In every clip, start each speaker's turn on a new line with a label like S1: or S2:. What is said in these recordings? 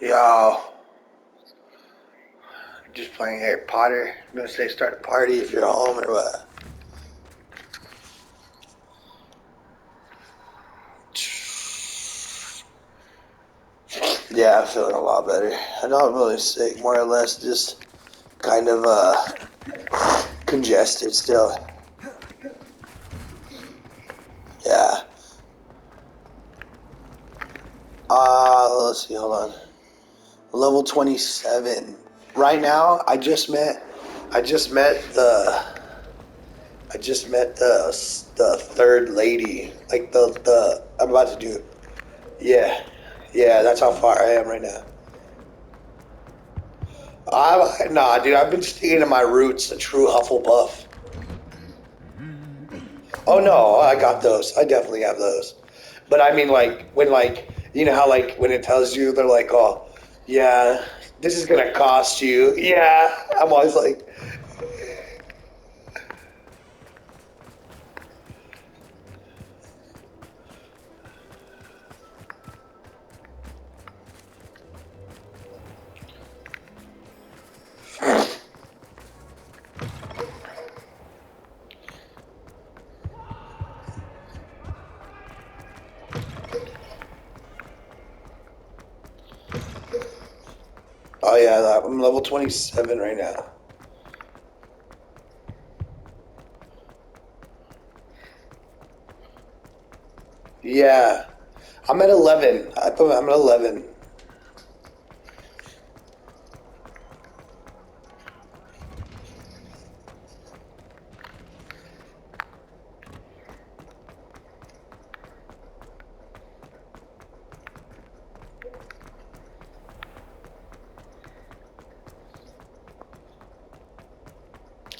S1: Yo, just playing Harry Potter. I'm gonna say start a party if you're home or what. Yeah, I'm feeling a lot better. I'm not really sick, more or less just kind of congested still. Yeah. Let's see, hold on. Level 27. Right now, I just met the third lady. Like I'm about to do. Yeah, yeah, that's how far I am right now. Nah, dude, I've been sticking to my roots, a true Hufflepuff. Oh no, I got those. I definitely have those. But I mean, like when you know how when it tells you they're like, oh, yeah, this is gonna cost you. Yeah, I'm always like, oh yeah, I'm level 27 right now. Yeah, I'm at 11. I'm at 11.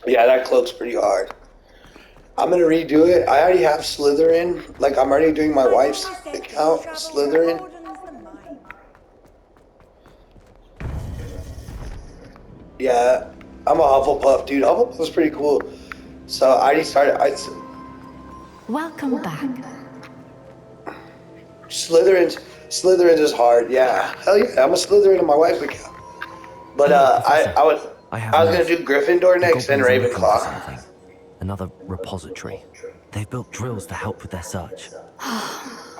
S1: Yeah, that cloak's pretty hard. I'm gonna redo it. I already have Slytherin. Like I'm already doing my wife's account, Slytherin. Yeah, I'm a Hufflepuff, dude. Hufflepuff's pretty cool. So I already started.
S2: Welcome back.
S1: Slytherin's is hard. Yeah, hell yeah. I'm a Slytherin on my wife's account. But
S3: Hello, Professor.
S1: I was gonna do Gryffindor
S3: The
S1: next and
S3: goblins are looking for
S1: Ravenclaw.
S3: something. Another repository. They've built drills to help with their search.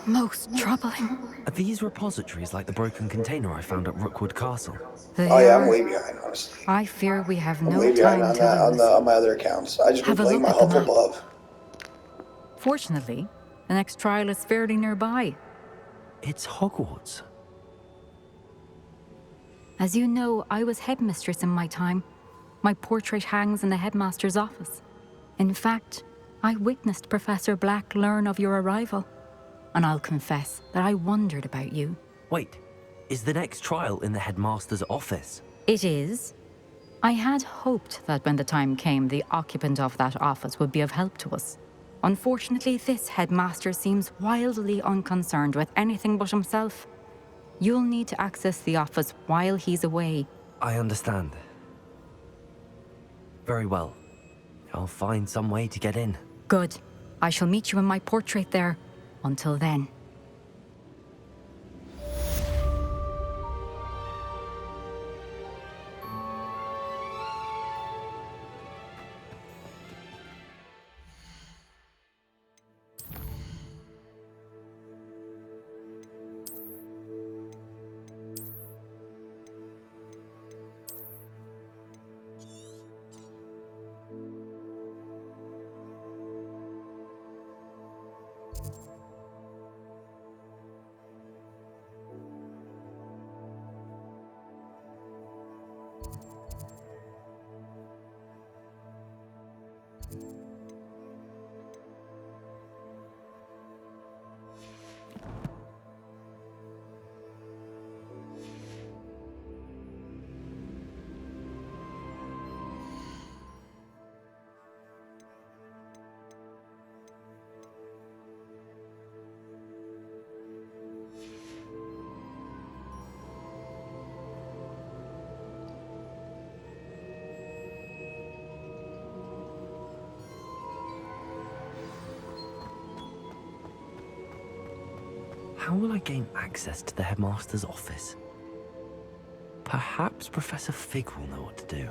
S2: Most troubling.
S3: Are these repositories like the broken container I found at Rookwood Castle?
S1: Oh
S2: They
S1: yeah, I'm
S2: are.
S1: way behind, honestly.
S2: I fear we have
S1: I'm
S2: no
S1: way behind
S2: time
S1: on
S2: to
S1: that
S2: lose.
S1: on my other accounts. I just been
S2: Have a
S1: playing
S2: look
S1: my
S2: at the map.
S1: Hufflepuff.
S2: Fortunately, the next trial is fairly nearby.
S3: It's Hogwarts.
S2: As you know, I was headmistress in my time. My portrait hangs in the headmaster's office. In fact, I witnessed Professor Black learn of your arrival. And I'll confess that I wondered about you.
S3: Wait, is the next trial in the headmaster's office?
S2: It is. I had hoped that when the time came, the occupant of that office would be of help to us. Unfortunately, this headmaster seems wildly unconcerned with anything but himself. You'll need to access the office while he's away.
S3: I understand. Very well. I'll find some way to get in.
S2: Good. I shall meet you in my portrait there. Until then.
S3: How will I gain access to the headmaster's office? Perhaps Professor Fig will know what to do.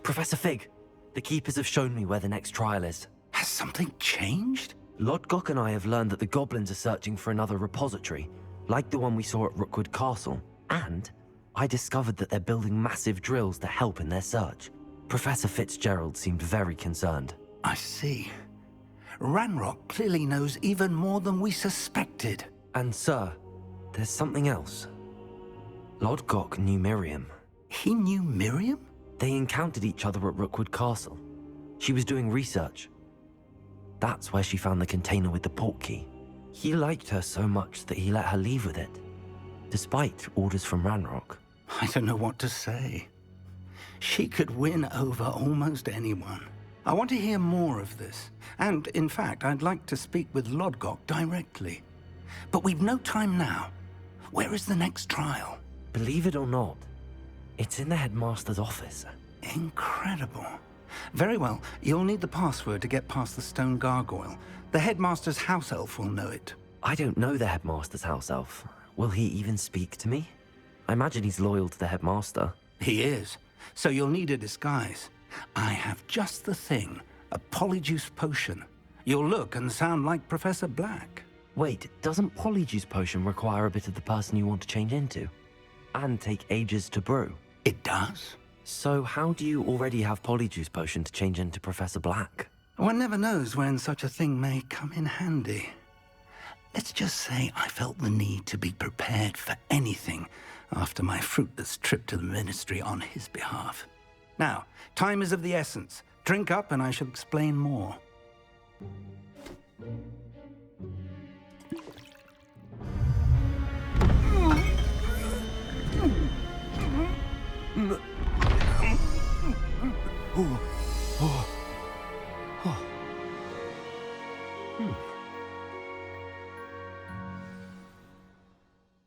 S3: Professor Fig, the Keepers have shown me where the next trial is.
S4: Has something changed?
S3: Lodgok and I have learned that the goblins are searching for another repository, like the one we saw at Rookwood Castle. And I discovered that they're building massive drills to help in their search. Professor Fitzgerald seemed very concerned.
S4: I see. Ranrock clearly knows even more than we suspected.
S3: And sir, there's something else. Lodgok knew Miriam.
S4: He knew Miriam?
S3: They encountered each other at Rookwood Castle. She was doing research. That's where she found the container with the portkey. He liked her so much that he let her leave with it, despite orders from Ranrock.
S4: I don't know what to say. She could win over almost anyone. I want to hear more of this. And, in fact, I'd like to speak with Lodgok directly. But we've no time now. Where is the next trial?
S3: Believe it or not, it's in the headmaster's office.
S4: Incredible. Very well. You'll need the password to get past the stone gargoyle. The headmaster's house elf will know it.
S3: I don't know the headmaster's house elf. Will he even speak to me? I imagine he's loyal to the headmaster.
S4: He is. So you'll need a disguise. I have just the thing. A polyjuice potion. You'll look and sound like Professor Black.
S3: Wait, doesn't Polyjuice Potion require a bit of the person you want to change into? And take ages to brew?
S4: It does?
S3: So how do you already have Polyjuice Potion to change into Professor Black?
S4: One never knows when such a thing may come in handy. Let's just say I felt the need to be prepared for anything after my fruitless trip to the Ministry on his behalf. Now, time is of the essence. Drink up and I shall explain more.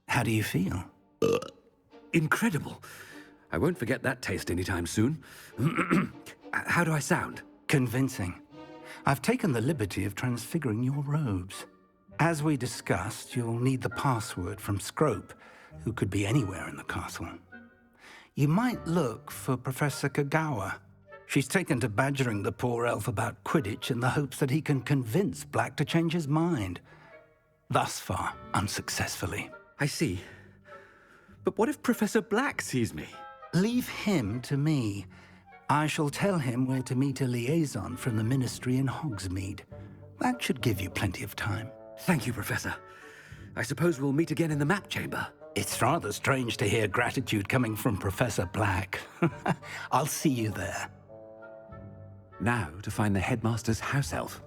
S4: How do you feel?
S5: Incredible. I won't forget that taste anytime soon. How do I sound?
S4: Convincing. I've taken the liberty of transfiguring your robes. As we discussed, you'll need the password from Scrope, who could be anywhere in the castle. You might look for Professor Kagawa. She's taken to badgering the poor elf about Quidditch in the hopes that he can convince Black to change his mind. Thus far, unsuccessfully.
S5: I see. But what if Professor Black sees me?
S4: Leave him to me. I shall tell him where to meet a liaison from the Ministry in Hogsmeade. That should give you plenty of time.
S5: Thank you, Professor. I suppose we'll meet again in the map chamber.
S4: It's rather strange to hear gratitude coming from Professor Black. I'll see you there.
S5: Now to find the headmaster's house elf.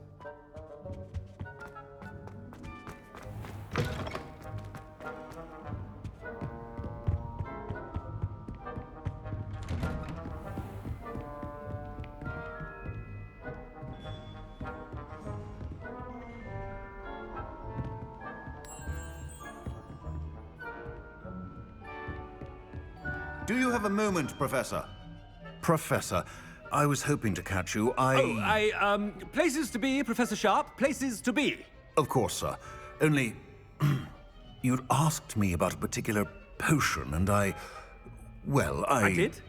S6: Do you have a moment, Professor? Professor, I was hoping to catch you.
S5: Places to be, Professor Sharp. Places to be.
S6: Of course, sir. Only... you'd asked me about a particular potion, and well,
S5: I did?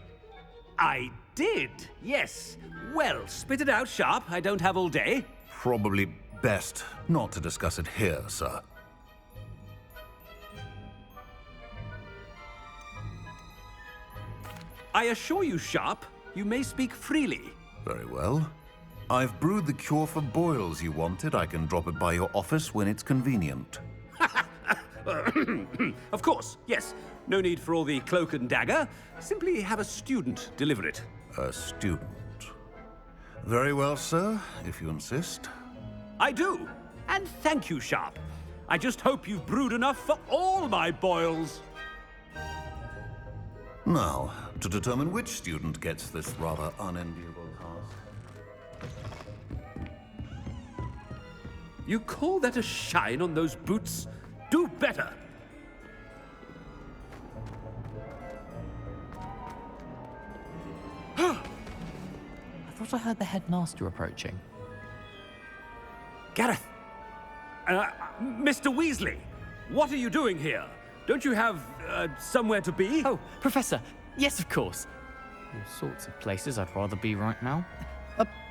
S5: I did, yes. Well, spit it out, Sharp. I don't have all day.
S6: Probably best not to discuss it here, sir.
S5: I assure you, Sharp, you may speak freely.
S6: Very well. I've brewed the cure for boils you wanted. I can drop it by your office when it's convenient.
S5: Of course, yes. No need for all the cloak and dagger. Simply have a student deliver it.
S6: A student. Very well, sir, if you insist.
S5: I do. And thank you, Sharp. I just hope you've brewed enough for all my boils.
S6: Now, to determine which student gets this rather unenviable task.
S5: You call that a shine on those boots? Do better!
S7: I thought I heard the headmaster approaching.
S5: Gareth! Mr. Weasley, what are you doing here? Don't you have, somewhere to be?
S7: Oh, Professor. Yes, of course. All sorts of places I'd rather be right now.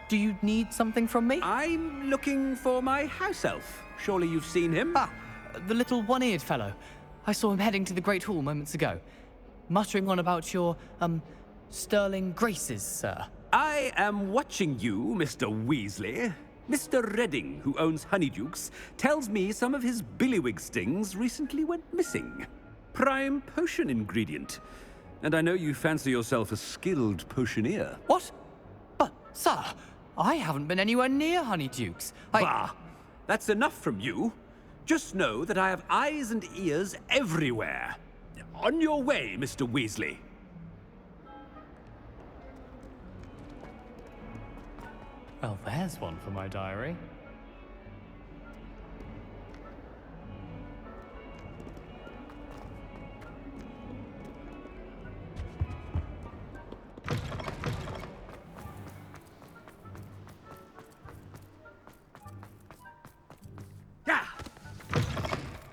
S7: Do you need something from me?
S5: I'm looking for my house elf. Surely you've seen him?
S7: Ah, the little one-eared fellow. I saw him heading to the Great Hall moments ago, muttering on about your, sterling graces, sir.
S5: I am watching you, Mr. Weasley. Mr. Redding, who owns Honeydukes, tells me some of his billywig stings recently went missing. Prime potion ingredient. And I know you fancy yourself a skilled potioneer.
S7: What? But, sir, I haven't been anywhere near Honeydukes.
S5: Bah! That's enough from you. Just know that I have eyes and ears everywhere. On your way, Mr. Weasley.
S7: Well, there's one for my diary.
S5: Yeah!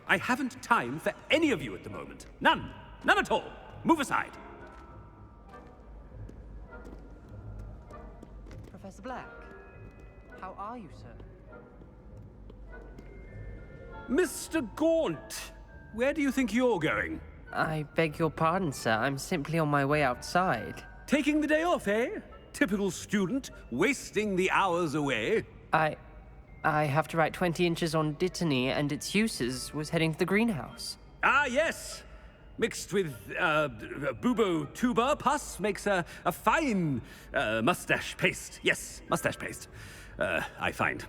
S5: I haven't time for any of you at the moment. None. None at all. Move aside.
S8: Professor Black, how are you, sir?
S5: Mr. Gaunt, where do you think you're going?
S8: I beg your pardon, sir. I'm simply on my way outside.
S5: Taking the day off, eh? Typical student, wasting the hours away.
S8: I have to write 20 inches on Dittany and its uses. Was heading to the greenhouse.
S5: Ah, yes. Mixed with bubo tuber pus makes a fine mustache paste. Yes, mustache paste. I find.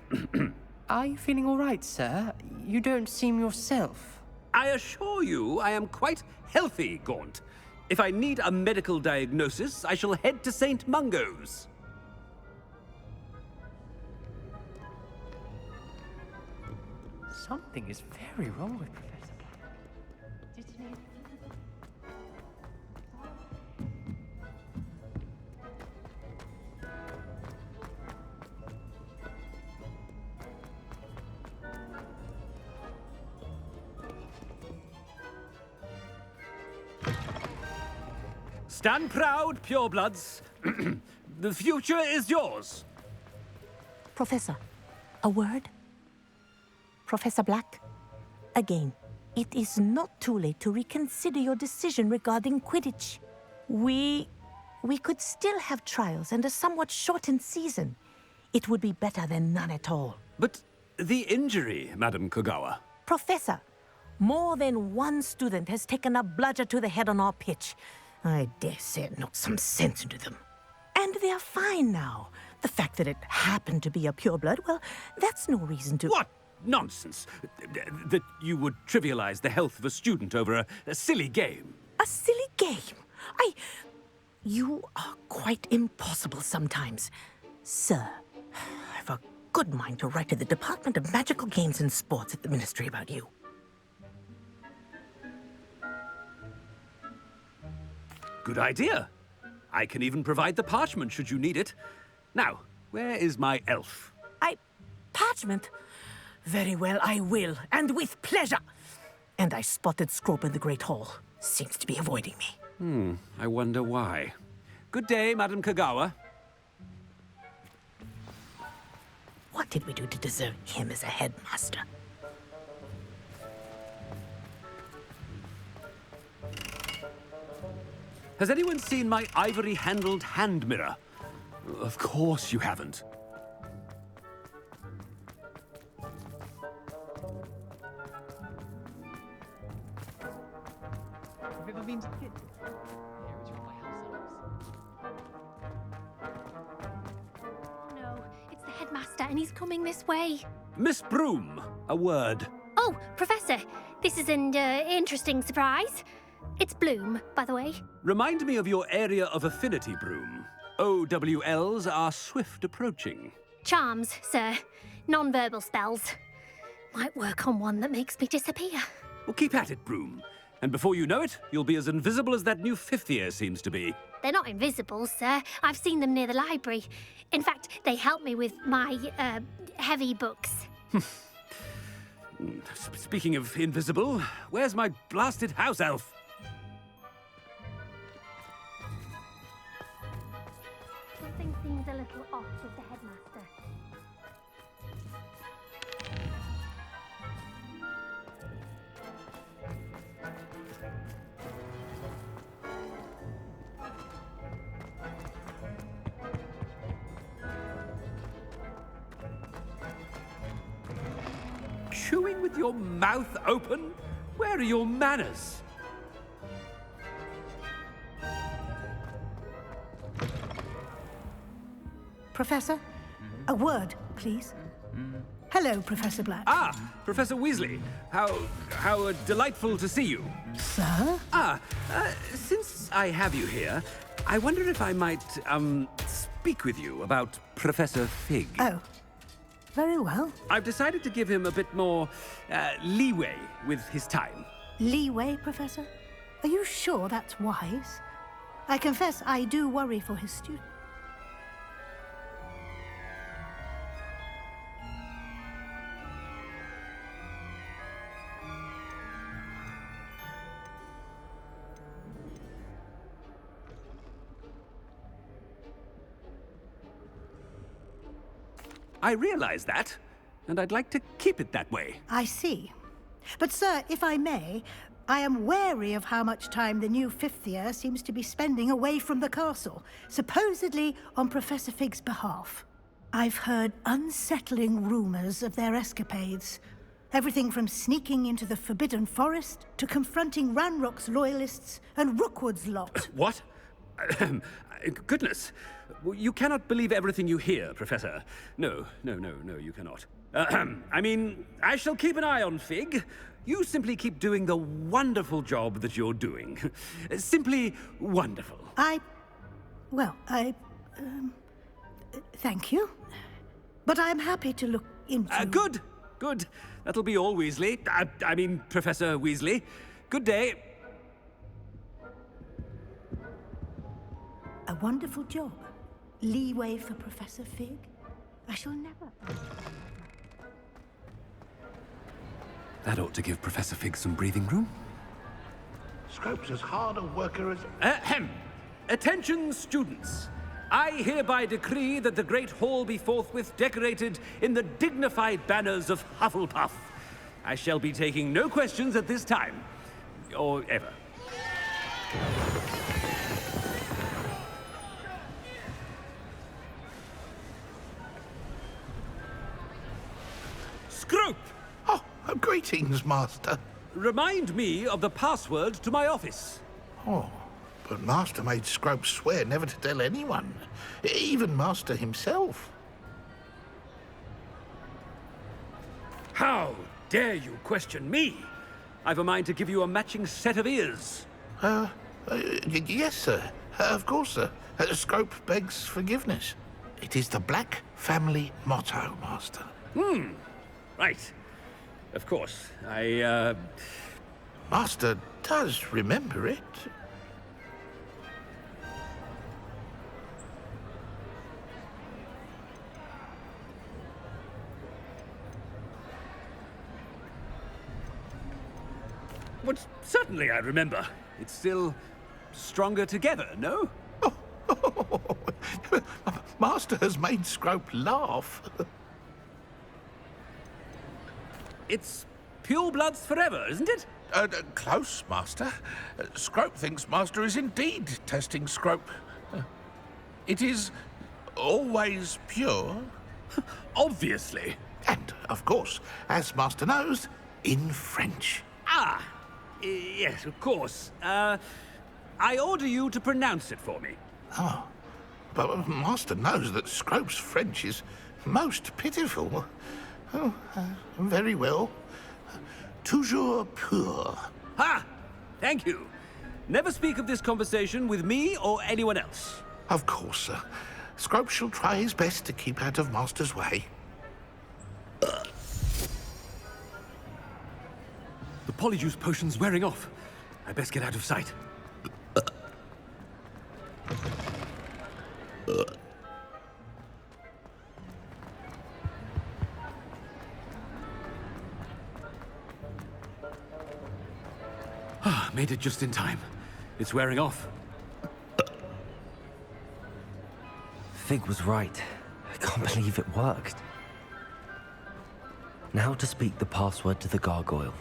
S8: Are you feeling all right, sir? You don't seem yourself.
S5: I assure you I am quite healthy, Gaunt. If I need a medical diagnosis, I shall head to St. Mungo's.
S8: Something is very wrong with Professor Black. Dittany.
S5: Stand proud, purebloods. The future is yours.
S9: Professor, a word? Professor Black, again, it is not too late to reconsider your decision regarding Quidditch. We could still have trials and a somewhat shortened season. It would be better than none at all.
S5: But the injury, Madam Kogawa.
S9: Professor, more than one student has taken a bludger to the head on our pitch. I dare say it knocked some sense into them. And they are fine now. The fact that it happened to be a pureblood, well, that's no reason to...
S5: What nonsense! That you would trivialize the health of a student over a silly game.
S9: A silly game? You are quite impossible sometimes. Sir, I've a good mind to write to the Department of Magical Games and Sports at the Ministry about you.
S5: Good idea. I can even provide the parchment should you need it. Now, where is my elf?
S9: Parchment? Very well, I will, and with pleasure. And I spotted Scrope in the Great Hall. Seems to be avoiding me.
S5: I wonder why. Good day, Madam Kogawa.
S9: What did we do to deserve him as a headmaster?
S5: Has anyone seen my ivory-handled hand mirror? Of course you haven't.
S7: Have you ever been to the kitchen? Here, it's run by house elves.
S10: No, it's the headmaster, and he's coming this way.
S5: Miss Broom, a word.
S10: Oh, Professor, this is an interesting surprise. It's Bloom, by the way.
S5: Remind me of your area of affinity, Broom. OWLs are swift approaching.
S10: Charms, sir. Non-verbal spells. Might work on one that makes me disappear.
S5: Well, keep at it, Broom. And before you know it, you'll be as invisible as that new fifth year seems to be.
S10: They're not invisible, sir. I've seen them near the library. In fact, they help me with my, heavy books.
S5: Speaking of invisible, where's my blasted house elf?
S10: Something seems a little off with the headmaster.
S5: Chewing with your mouth open? Where are your manners?
S11: Professor, a word, please. Hello, Professor Black.
S5: Ah, Professor Weasley. How delightful to see you.
S11: Sir?
S5: Since I have you here, I wonder if I might, speak with you about Professor Fig.
S11: Oh, very well.
S5: I've decided to give him a bit more, leeway with his time.
S11: Leeway, Professor? Are you sure that's wise? I confess I do worry for his student.
S5: I realize that, and I'd like to keep it that way.
S11: I see. But, sir, if I may, I am wary of how much time the new fifth year seems to be spending away from the castle, supposedly on Professor Fig's behalf. I've heard unsettling rumors of their escapades. Everything from sneaking into the Forbidden Forest to confronting Ranrock's loyalists and Rookwood's lot.
S5: What? Goodness. You cannot believe everything you hear, Professor. No, you cannot. I mean, I shall keep an eye on Fig. You simply keep doing the wonderful job that you're doing. Simply wonderful.
S11: Thank you. But I'm happy to look into...
S5: Good. That'll be all, Weasley. I mean, Professor Weasley. Good day.
S11: A wonderful job. Leeway for Professor Fig? I shall never...
S5: That ought to give Professor Fig some breathing room.
S12: Scrope's as hard a worker as...
S5: Ahem. Attention, students. I hereby decree that the Great Hall be forthwith decorated in the dignified banners of Hufflepuff. I shall be taking no questions at this time. Or ever. Scrope!
S12: Oh, greetings, Master.
S5: Remind me of the password to my office.
S12: Oh, but Master made Scrope swear never to tell anyone, even Master himself.
S5: How dare you question me? I've a mind to give you a matching set of ears.
S12: Yes, sir. Of course, sir. Scrope begs forgiveness. It is the Black family motto, Master.
S5: Right. Of course.
S12: Master does remember it.
S5: Well, certainly I remember. It's still stronger together, no?
S12: Master has made Scrope laugh.
S5: It's pure bloods forever, isn't it?
S12: Close, Master. Scrope thinks Master is indeed testing Scrope. It is always pure.
S5: Obviously.
S12: And, of course, as Master knows, in French.
S5: Ah! Yes, of course. I order you to pronounce it for me.
S12: Oh, but Master knows that Scrope's French is most pitiful. Oh, very well. Toujours pur.
S5: Ha! Thank you. Never speak of this conversation with me or anyone else.
S12: Of course, sir. Scrope shall try his best to keep out of Master's way.
S5: The polyjuice potion's wearing off. I best get out of sight. Made it just in time. It's wearing off.
S3: Fig was right. I can't believe it worked. Now to speak the password to the gargoyle.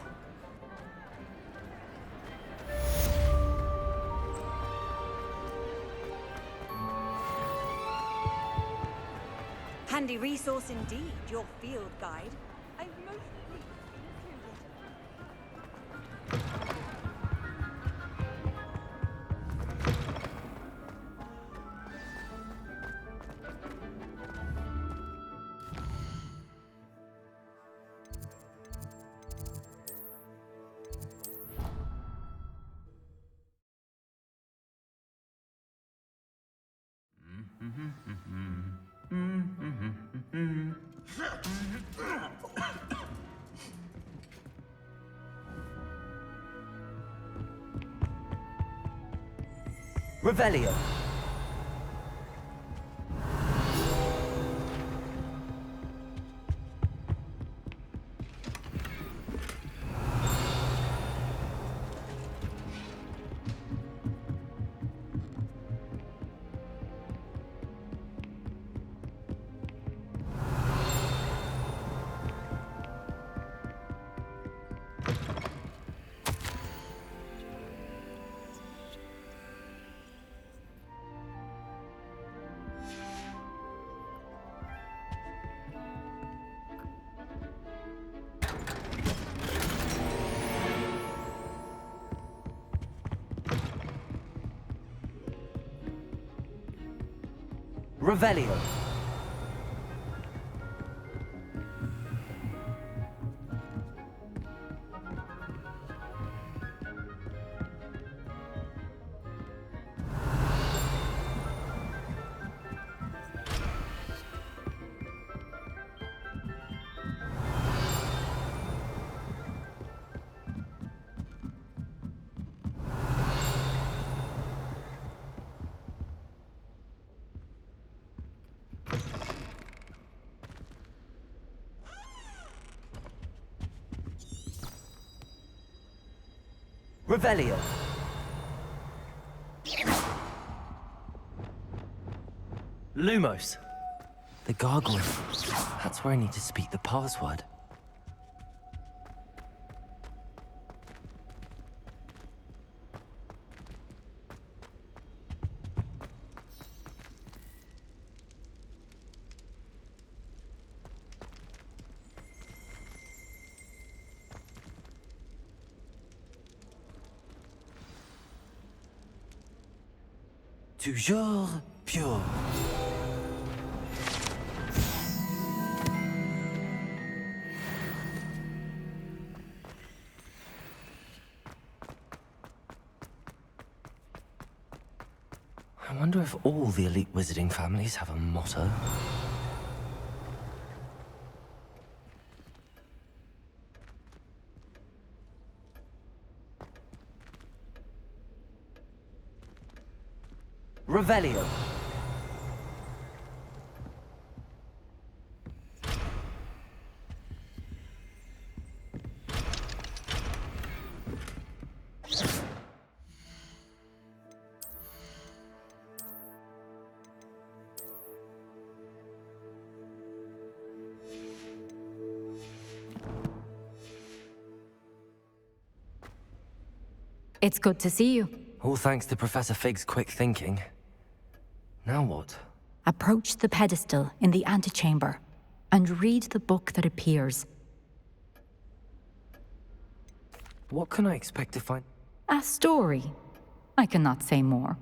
S13: Handy resource indeed, your field guide. I've mostly
S3: Revelio. Revelio. Revelio. Lumos. The gargoyle. That's where I need to speak the password. Toujours pure. I wonder if all the elite wizarding families have a motto. Revelio.
S2: It's good to see you.
S3: All thanks to Professor Fig's quick thinking. Now what?
S2: Approach the pedestal in the antechamber and read the book that appears.
S3: What can I expect to find?
S2: A story. I cannot say more.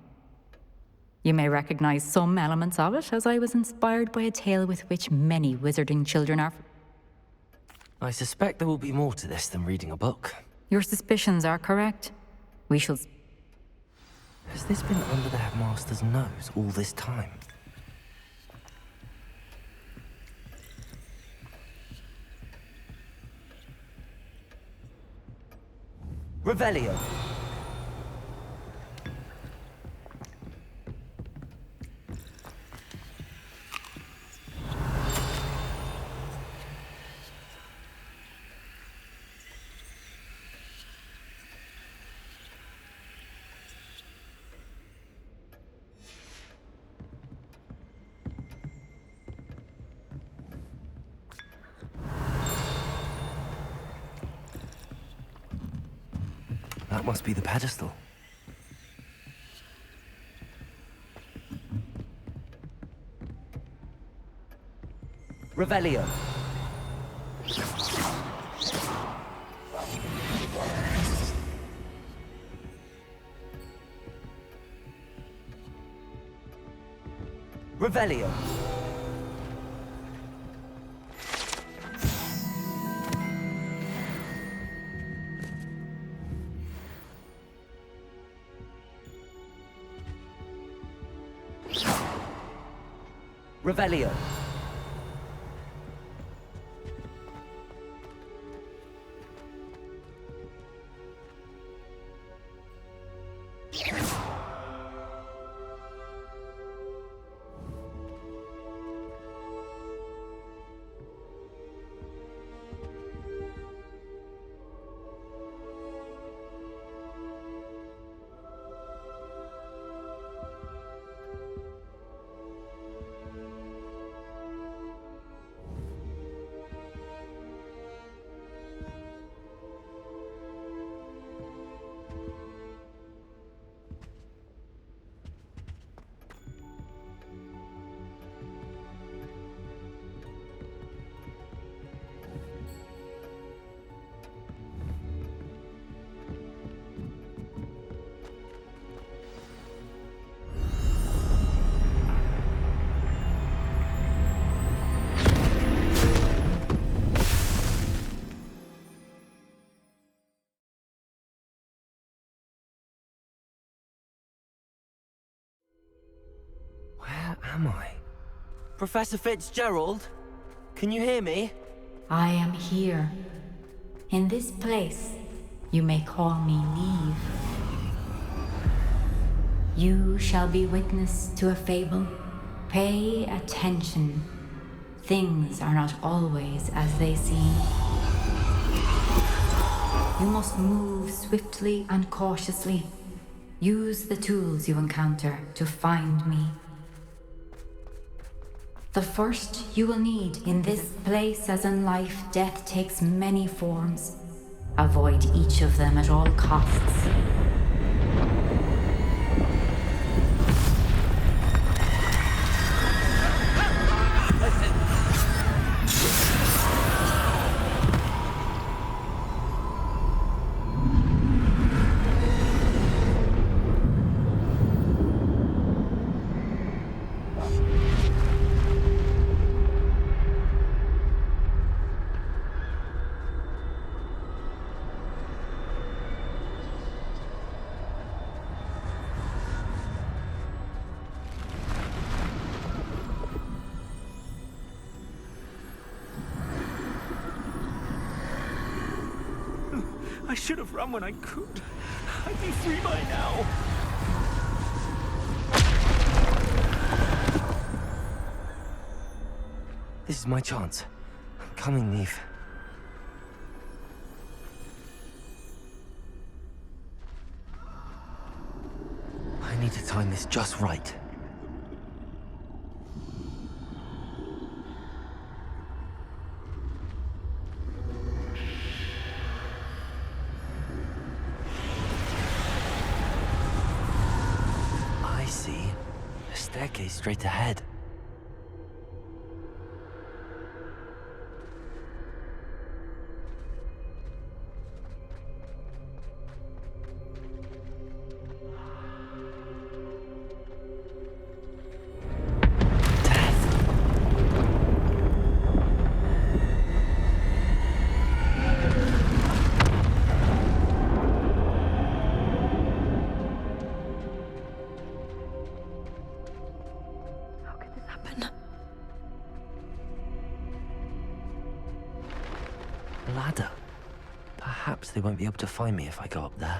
S2: You may recognize some elements of it, as I was inspired by a tale with which many wizarding children are.
S3: I suspect there will be more to this than reading a book.
S2: Your suspicions are correct. We shall...
S3: Has this been under the headmaster's nose all this time? Revelio. That must be the pedestal. Revelio. Revelio. Revelio. Where am I? Professor Fitzgerald? Can you hear me?
S2: I am here. In this place, you may call me Neve. You shall be witness to a fable. Pay attention. Things are not always as they seem. You must move swiftly and cautiously. Use the tools you encounter to find me. The first you will need in this place, as in life, death takes many forms. Avoid each of them at all costs.
S5: I should have run when I could. I'd be free by now.
S3: This is my chance. I'm coming, Neve. I need to time this just right. I see. A staircase straight ahead. ladder. Perhaps they won't be able to find me if I go up there.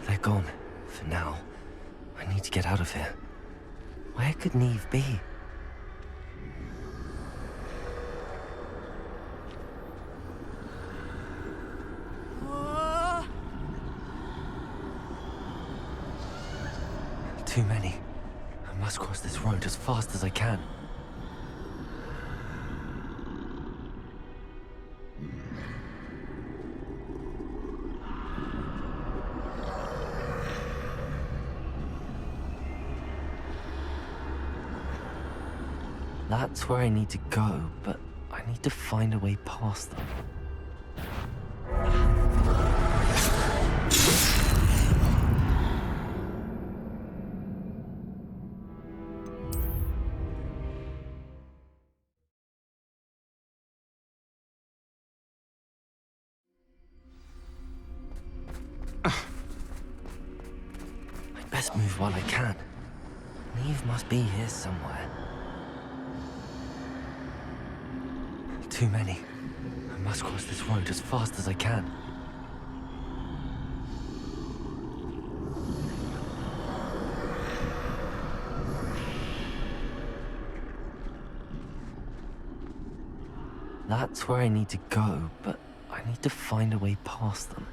S3: They're gone. For now. I need to get out of here. Where could Neve be? Too many. I must cross this road as fast as I can. That's where I need to go, but I need to find a way past them. I'd best move while I can. Neve must be here somewhere. Too many. I must cross this road as fast as I can. That's where I need to go, but I need to find a way past them.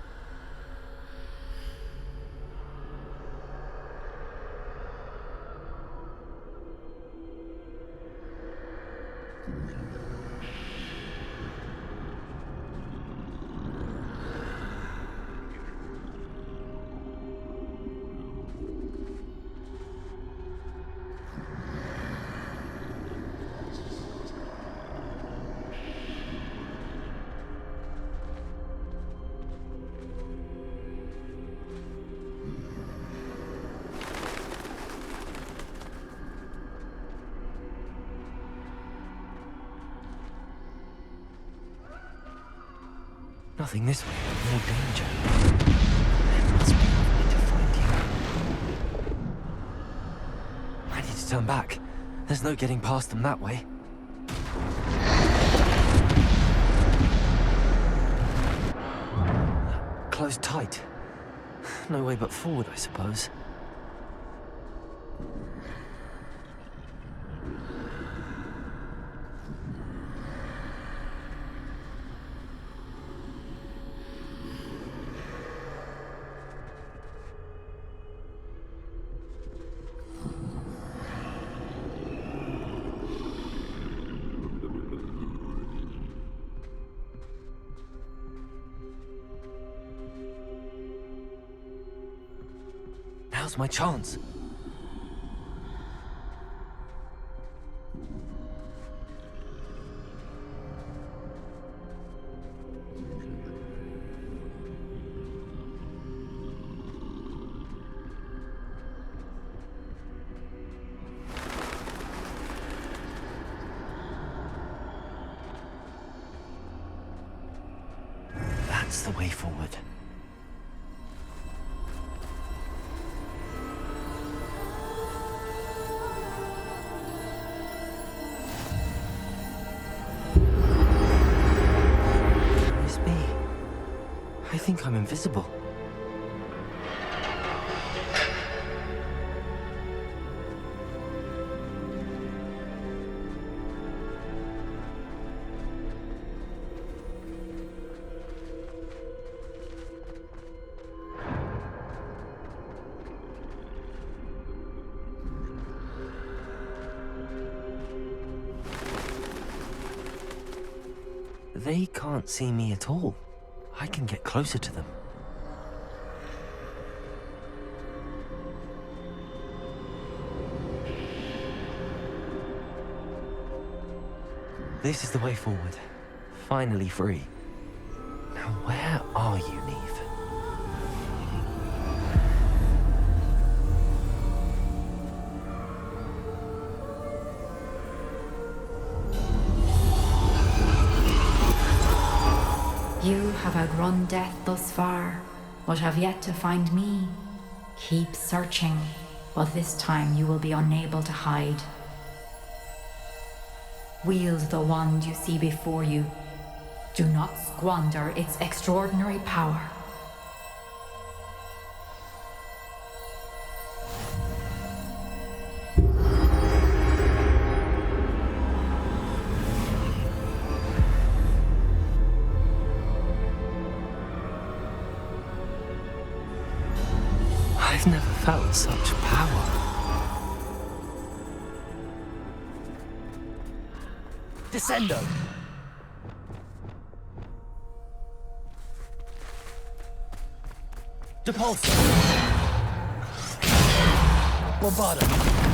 S3: Nothing this way, more danger. There must be another way to find you. I need to turn back. There's no getting past them that way. Closed tight. No way but forward, I suppose. Now's my chance. That's the way forward. I think I'm invisible. They can't see me at all. I can get closer to them. This is the way forward. finally free. Now where are you, Neve?
S2: You have outrun death thus far, but have yet to find me. Keep searching, but this time you will be unable to hide. Wield the wand you see before you. Do not squander its extraordinary power.
S3: I've never felt such power.
S7: Descendo! Depulso! Bombarda!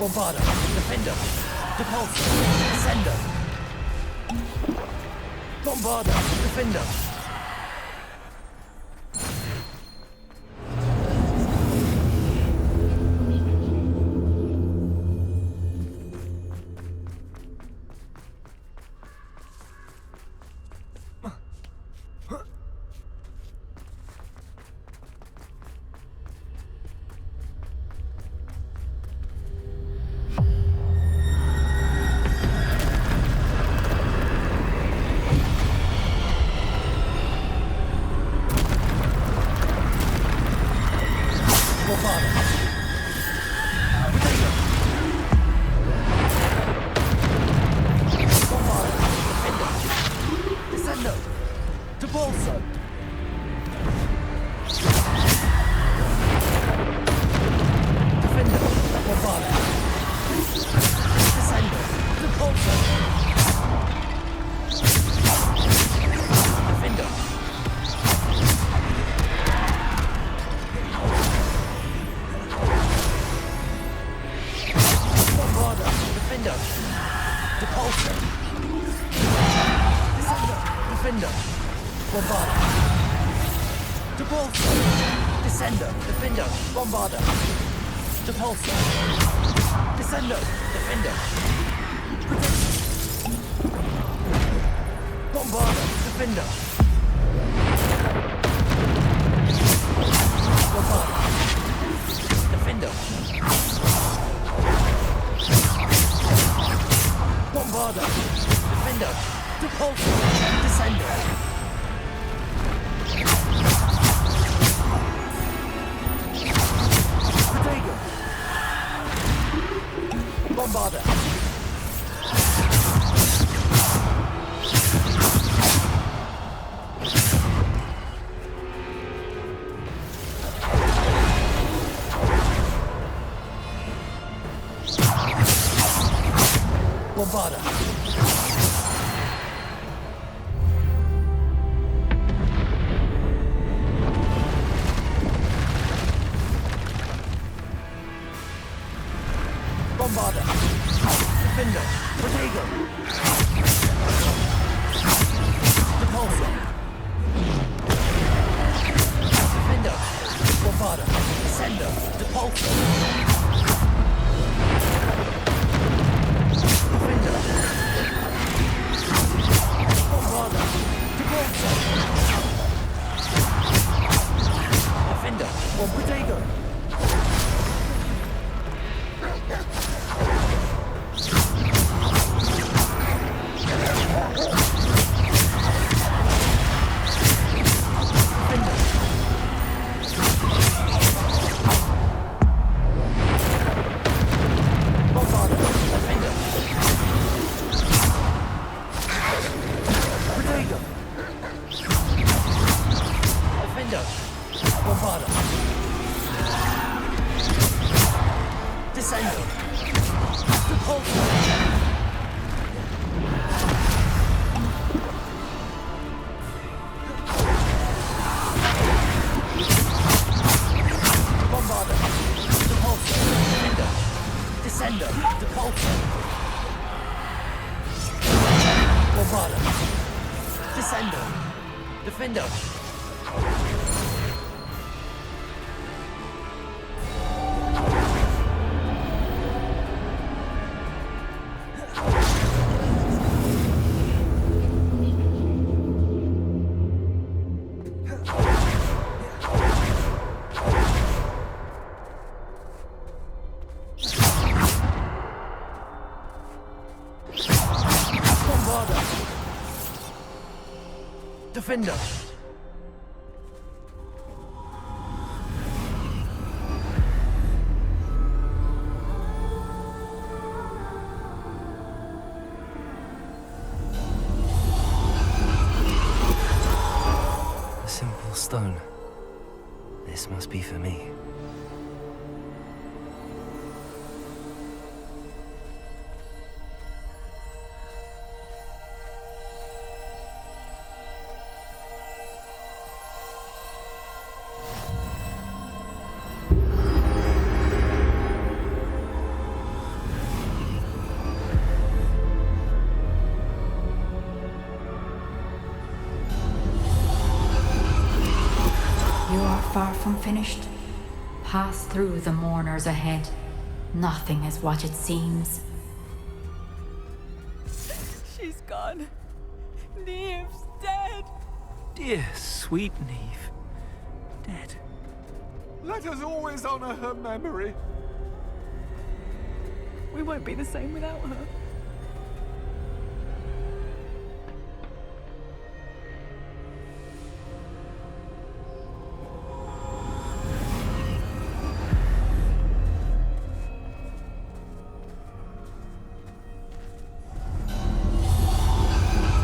S7: Bombarda, Defender, Depulso, Descendo. Bombarda, Defender. Bombarda. Bombarda. Defender. Protego. Repulsor. Defender. Bombarda. Sender. Repulsor. Defender. Bombarda. Repulsor. Defender. Protego. Defender. Defender.
S3: A simple stone. This must be for me.
S2: Far from finished. Pass through the mourners ahead. Nothing is what it seems.
S13: She's gone. Neve's dead.
S5: Dear, sweet Neve. Dead.
S14: Let us always honor her memory.
S13: We won't be the same without her.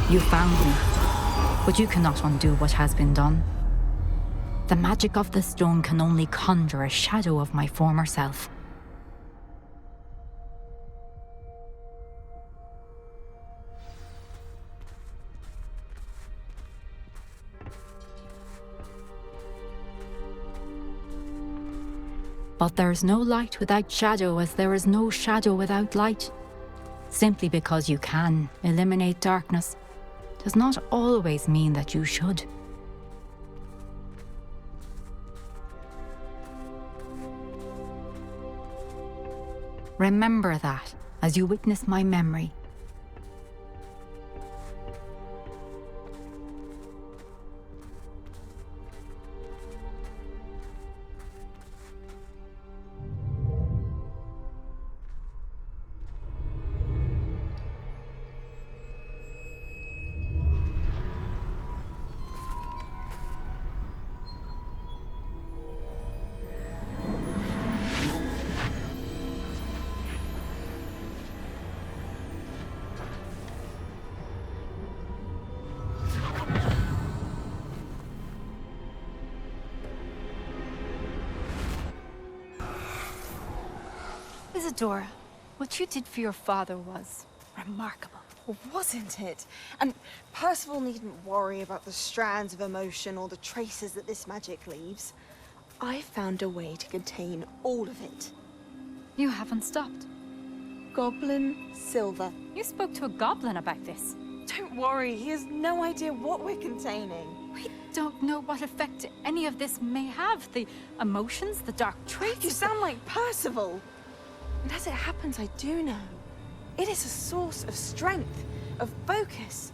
S2: You found me, but you cannot undo what has been done. The magic of the stone can only conjure a shadow of my former self. But there is no light without shadow, as there is no shadow without light. Simply because you can eliminate darkness does not always mean that you should. Remember that as you witness my memory.
S15: Isadora, what you did for your father was remarkable. Wasn't it? And Percival needn't worry about the strands of emotion or the traces that this magic leaves. I found a way to contain all of it.
S2: You haven't stopped.
S15: Goblin silver.
S2: You spoke to a goblin about this.
S15: Don't worry, he has no idea what we're containing.
S2: We don't know what effect any of this may have. The emotions, the dark traits.
S15: You sound like Percival. And as it happens, I do know. It is a source of strength, of focus.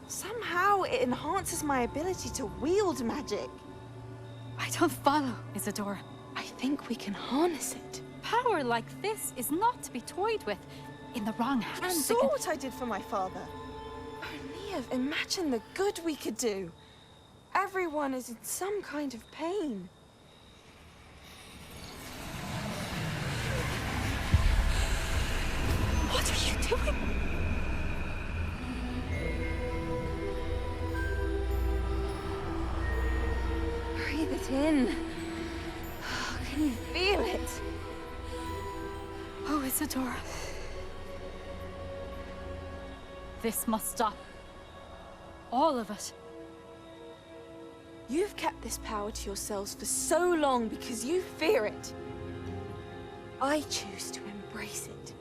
S15: Somehow it enhances my ability to wield magic.
S2: I don't follow, Isadora.
S15: I think we can harness it.
S2: Power like this is not to be toyed with. In the wrong hands,
S15: You saw what I did for my father. Oh, Neve, imagine the good we could do. Everyone is in some kind of pain.
S2: What are you doing?
S15: Breathe it in. Can you feel it?
S2: Oh, Isadora. This must stop. All of it.
S15: You've kept this power to yourselves for so long because you fear it. I choose to embrace it.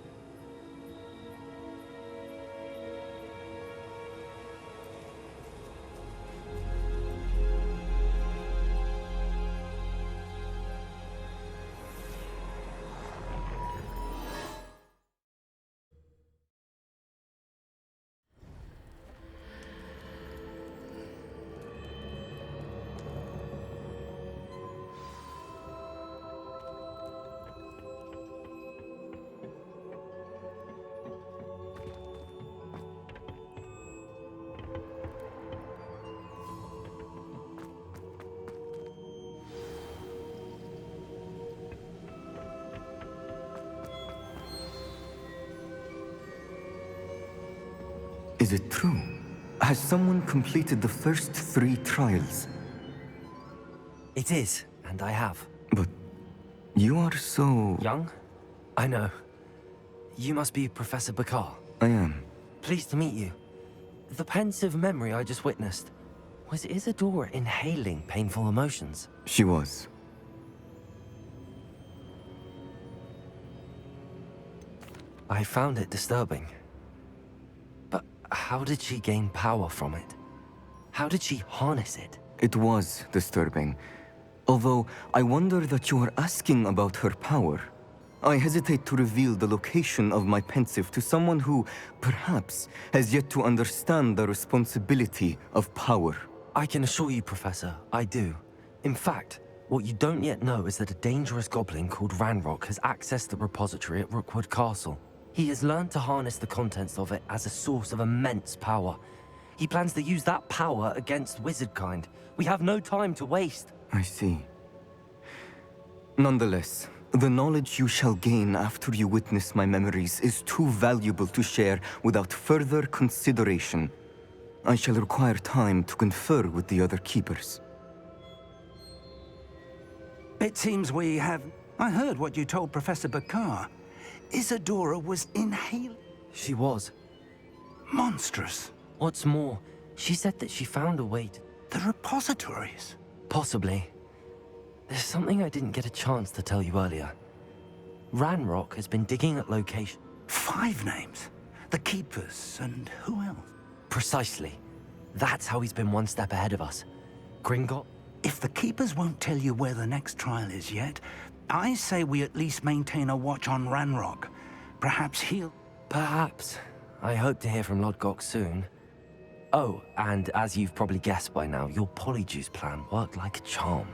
S16: Is it true? Has someone completed the first 3 trials?
S3: It is, and I have.
S16: But you are so...
S3: Young? I know. You must be Professor Bakar.
S16: I am.
S3: Pleased to meet you. The pensive memory I just witnessed, was Isadora inhaling painful emotions?
S16: She was.
S3: I found it disturbing. But how did she gain power from it? How did she harness it?
S16: It was disturbing. Although, I wonder that you are asking about her power. I hesitate to reveal the location of my pensive to someone who, perhaps, has yet to understand the responsibility of power.
S3: I can assure you, Professor, I do. In fact, what you don't yet know is that a dangerous goblin called Ranrock has accessed the repository at Rookwood Castle. He has learned to harness the contents of it as a source of immense power. He plans to use that power against wizardkind. We have no time to waste.
S16: I see. Nonetheless, the knowledge you shall gain after you witness my memories is too valuable to share without further consideration. I shall require time to confer with the other keepers.
S4: It seems we have... I heard what you told Professor Bakar. Isadora was inhaling...
S3: She was.
S4: Monstrous.
S3: What's more, she said that she found a way to...
S4: The repositories?
S3: Possibly. There's something I didn't get a chance to tell you earlier. Ranrock has been digging at location...
S4: 5 names? The Keepers, and who else?
S3: Precisely. That's how he's been one step ahead of us. Gringotts?
S4: If the Keepers won't tell you where the next trial is yet, I say we at least maintain a watch on Ranrock. Perhaps he'll...
S3: Perhaps. I hope to hear from Lodgok soon. Oh, and as you've probably guessed by now, your Polyjuice plan worked like a charm.